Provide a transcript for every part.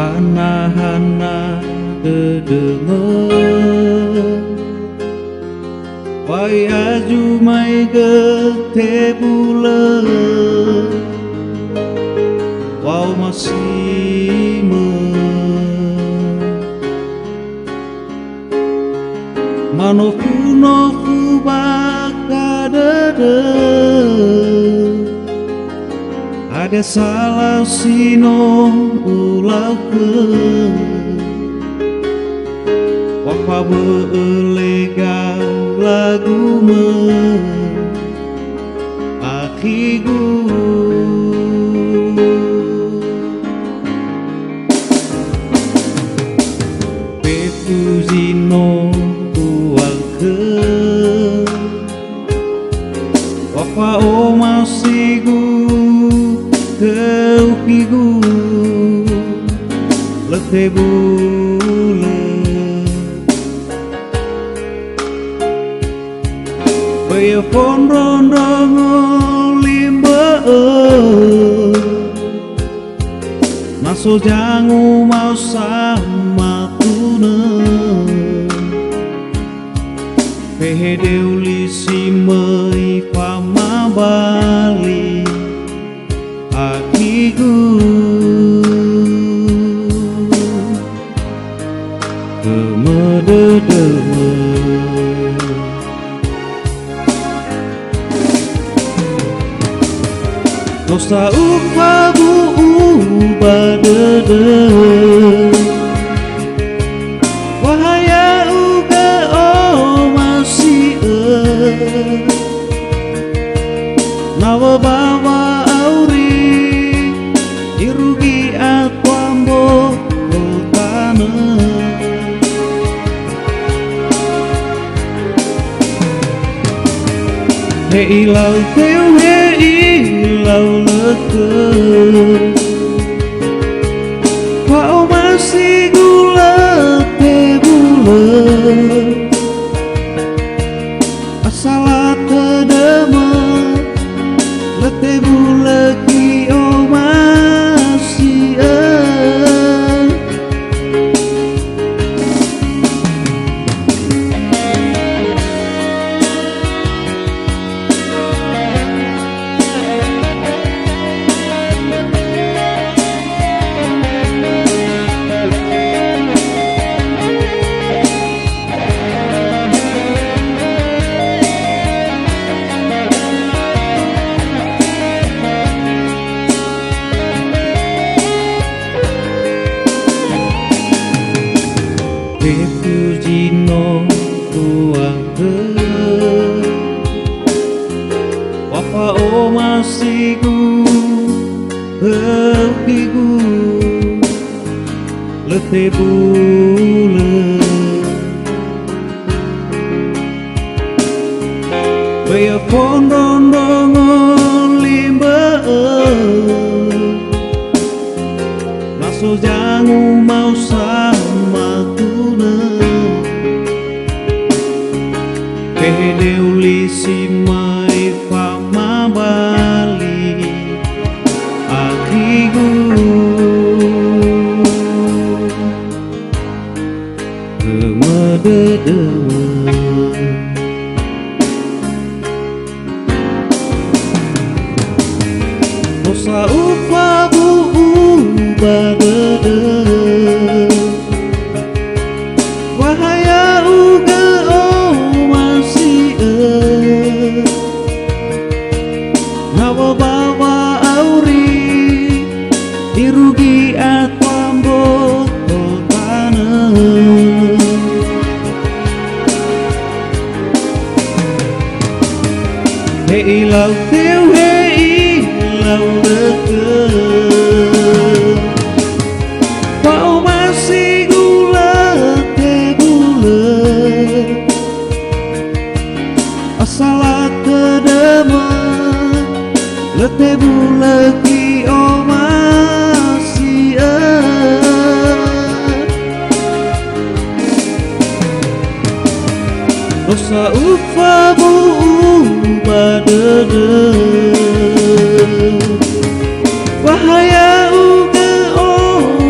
Hana-hana dedengar Wai aju mai gethe bulan Wau masih Manofu baka ada salah sino ulakeun Wapa belega lagu akigu Petu zino uakeun Wapa o masigu kau pigu letih bulan Baya pon rondong limba Maso jangu mau sama tuna Pehedeu lisi mei fama bali akigu Demede-deme Dosa upa bu badede Wahaya uga o masih Nawa bawa irugi atwambo kotana He ilau teu he ilau leke Wau masih gula te bulan Asala tedema lete bulaki o masih Petu jino tuangkeun Wapa o masigu hepigu letih bulan Baya pon rondong limba Maso jangu mau sama Pehedeu lisi mai fama bali akigu Demede-deme Dosa upa bu badede Wahaya uga Nawa bawa auri irugi atwambo kotana ilau theo ilau deket Pau masih gula te bulet Asal kedemen lete bulet ki o masih Dosa ufa bu badede Wahaya uga o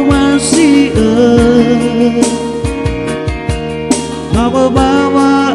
masih Nama bawa